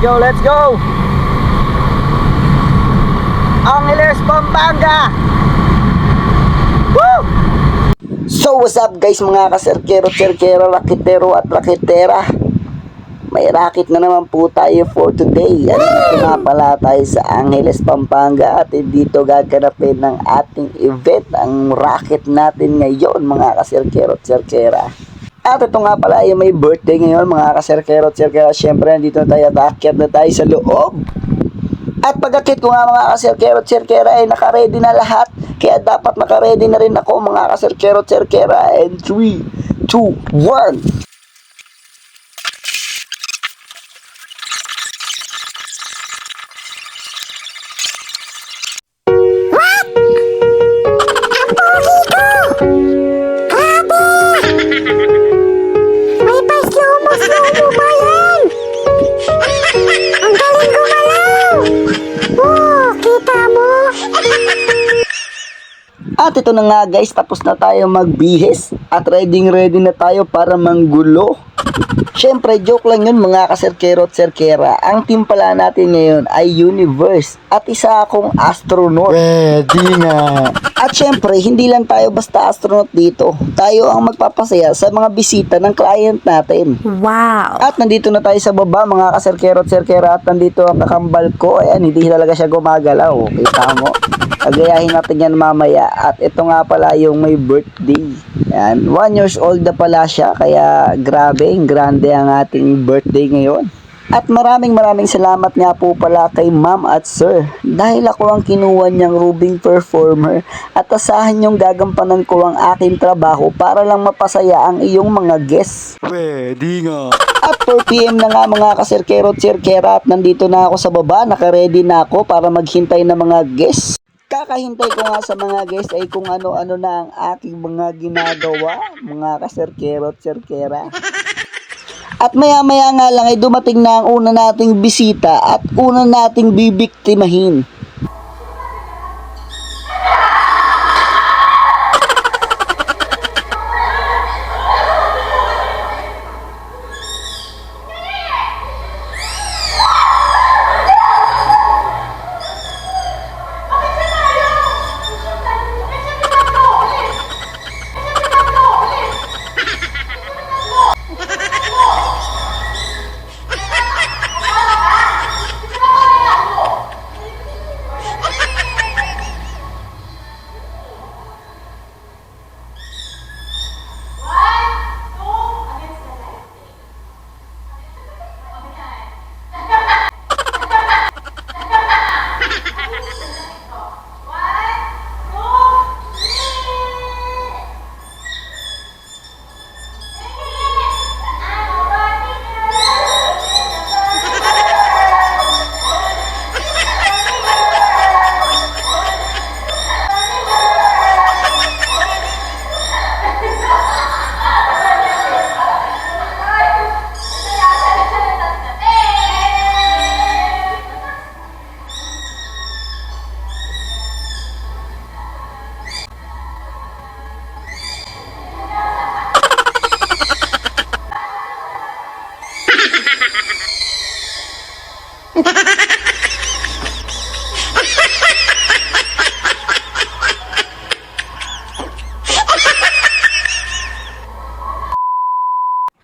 go, let's go! Angeles, Pampanga! Woo! So what's up guys mga kaserkero, serkero, raketero at raketera. May racket na naman po tayo for today. At dito nga pala tayo sa Angeles, Pampanga. At dito gaganapin ng ating event, ang racket natin ngayon mga kaserkero at serkera. At ito nga pala yung may birthday ngayon mga kaserkero at serkera. Siyempre nandito na tayo at aakyat na tayo sa loob. At pag-akit ko nga mga kaserkero at serkera ay nakaredy na lahat. Kaya dapat nakaredy na rin ako mga kaserkero at serkera. And 3, 2, 1. At ito na nga guys, tapos na tayo magbihis at ready na tayo para manggulo. Syempre joke lang yun mga kaserkero at serkera. Ang team pala natin ngayon ay Universe at isa akong astronaut. Ready na. At syempre hindi lang tayo basta astronaut dito. Tayo ang magpapasaya sa mga bisita ng client natin. Wow! At nandito na tayo sa baba mga kaserkero at serkera. At nandito ang kakambal ko. Ayan, hindi talaga siya gumagalaw. Kita mo? Agayahin natin yan mamaya. At ito nga pala yung may birthday. Yan, 1 years old na pala siya. Kaya grabe, grande ang ating birthday ngayon. At maraming salamat nga po pala kay ma'am at sir. Dahil ako ang kinuha niyang rubing performer. At asahan niyong gagampanan ko ang aking trabaho para lang mapasaya ang iyong mga guests. Ready nga. At 4 PM na nga mga kaserkero at serkera. At nandito na ako sa baba. Nakaready na ako para maghintay ng mga guests. Kakahintay ko nga sa mga guests ay kung ano-ano na ang aking mga ginagawa, mga kaserkero at serkera. At maya-maya nga lang ay dumating na ang una nating bisita at una nating bibiktimahin.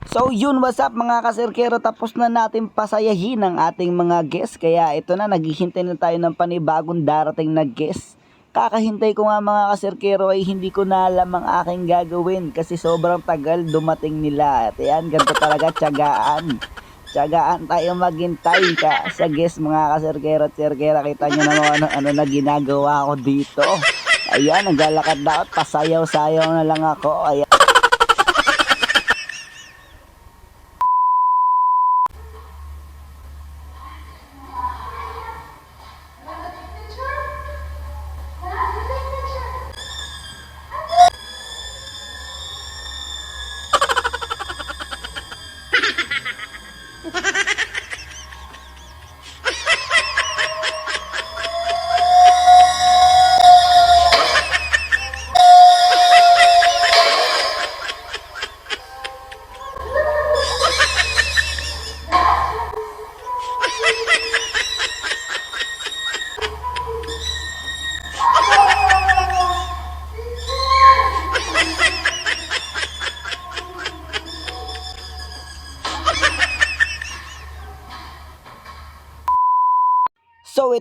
So yun, what's up mga kaserkero, tapos na natin pasayahin ang ating mga guests. Kaya ito na, naghihintay na tayo ng panibagong darating na guests. Kakahintay ko nga mga kaserkero ay hindi ko na alam ang aking gagawin kasi sobrang tagal dumating nila. At yan, ganito talaga, tiyagaan. Tiyagaan tayo maghintay ka sa guest mga kaserkero at serkera. Kita nyo naman ano na ginagawa ko dito. Ayan, naglalakad na ako, pasayaw-sayaw na lang ako. Ayan.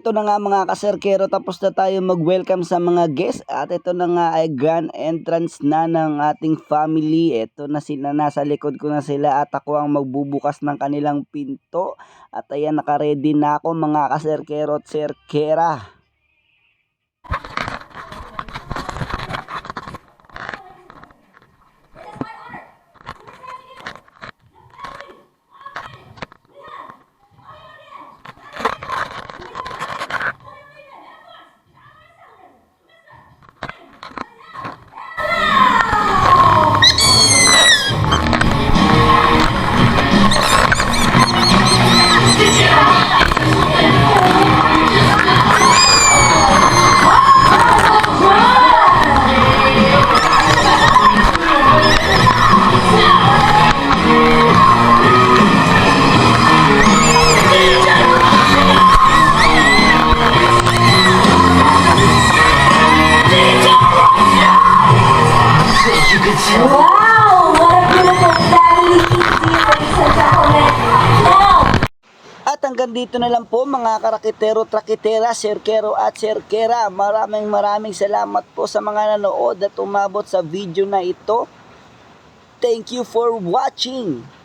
ito na nga mga kaserkero, tapos na tayo mag-welcome sa mga guests at ito na nga ay grand entrance na ng ating family. Ito na sila, nasa likod ko na sila at ako ang magbubukas ng kanilang pinto. At ayan, nakaready na ako mga kaserkero at serkera. Wow! What a beautiful family easy, ladies and gentlemen. Now, At hanggang dito na lang po mga karakitero, trakitera, serkero at serkera. Maraming salamat po sa mga nanood at umabot sa video na ito. Thank you for watching.